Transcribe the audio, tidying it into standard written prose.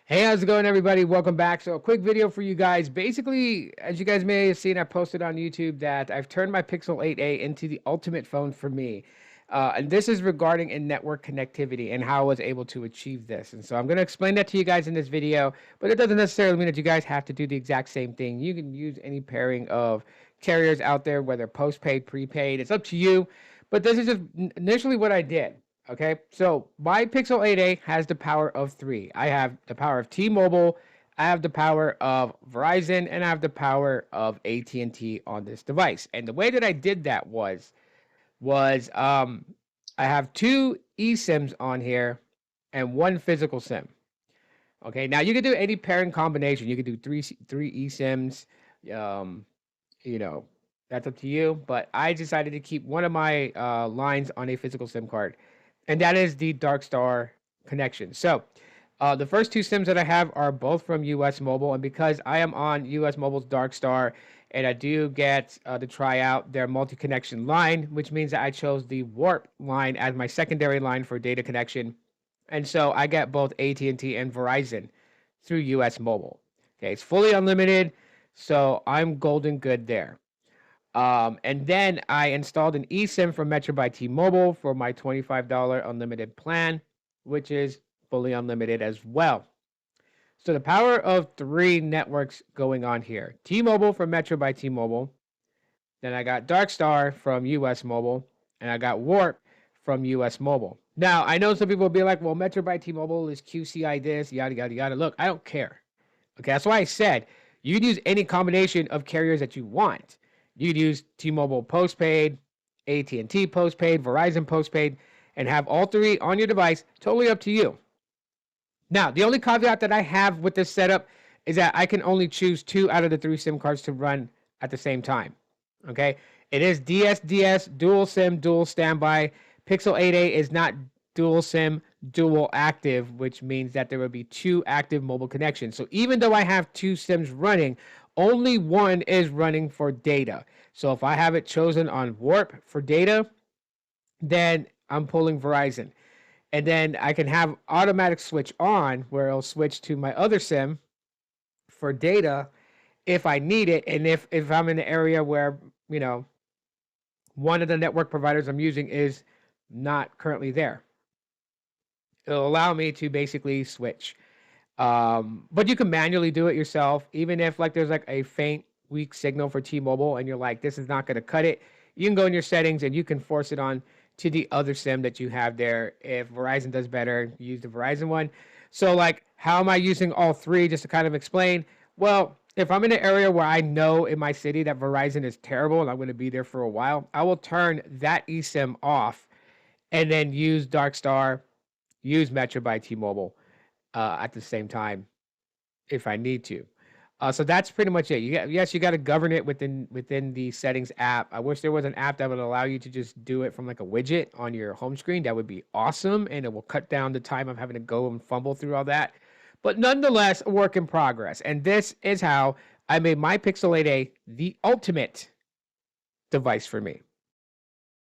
Hey, how's it going, everybody? Welcome back. So a quick video for you guys. Basically, as you guys may have seen, I posted on YouTube that I've turned my Pixel 8a into the ultimate phone for me. And this is regarding in network connectivity and how I was able to achieve this. And so I'm going to explain that to you guys in this video, but it doesn't necessarily mean that you guys have to do the exact same thing. You can use any pairing of carriers out there, whether postpaid, prepaid, it's up to you. But this is just initially what I did. Okay, so my Pixel 8a has the power of three. I have the power of T-Mobile, I have the power of Verizon, and I have the power of AT&T on this device. And the way that I did that was I have two eSIMs on here and one physical SIM. Okay, now you can do any pairing combination. You can do three eSIMs. Um, you know, that's up to you. But I decided to keep one of my lines on a physical SIM card, and that is the DarkStar connection. So the first two SIMs that I have are both from US Mobile, and because I am on US Mobile's DarkStar, and I do get to try out their multi-connection line, which means that I chose the Warp line as my secondary line for data connection, and so I get both AT&T and Verizon through US Mobile. Okay, it's fully unlimited, so I'm golden good there. And then I installed an eSIM from Metro by T-Mobile for my $25 unlimited plan, which is fully unlimited as well. So the power of three networks going on here. T-Mobile from Metro by T-Mobile. Then I got DarkStar from US Mobile. And I got Warp from US Mobile. Now, I know some people will be like, well, Metro by T-Mobile is QCI this, yada, yada, yada. Look, I don't care. Okay, that's why I said you can use any combination of carriers that you want. You could use T-Mobile postpaid, AT&T postpaid, Verizon postpaid, and have all three on your device. Totally up to you. Now, the only caveat that I have with this setup is that I can only choose two out of the three SIM cards to run at the same time. Okay, it is DSDS, dual SIM, dual standby. Pixel 8a is not dual SIM, dual active, which means that there will be two active mobile connections. So even though I have two SIMs running, only one is running for data. So if I have it chosen on Warp for data, then I'm pulling Verizon. And then I can have automatic switch on where it'll switch to my other SIM for data if I need it. And if I'm in an area where, you know, one of the network providers I'm using is not currently there, it'll allow me to basically switch. But you can manually do it yourself, even if like there's like a faint weak signal for T-Mobile and you're like, this is not going to cut it. You can go in your settings and you can force it on to the other SIM that you have there. If Verizon does better, use the Verizon one. So like, how am I using all three? Just to kind of explain. Well, if I'm in an area where I know in my city that Verizon is terrible and I'm going to be there for a while, I will turn that eSIM off and then use DarkStar, use Metro by T-Mobile at the same time if I need to. So that's pretty much it. Yes, you got to govern it within the settings app. I wish there was an app that would allow you to just do it from like a widget on your home screen. That would be awesome, and it will cut down the time of having to go and fumble through all that. But nonetheless, a work in progress. And this is how I made my Pixel 8a the ultimate device for me.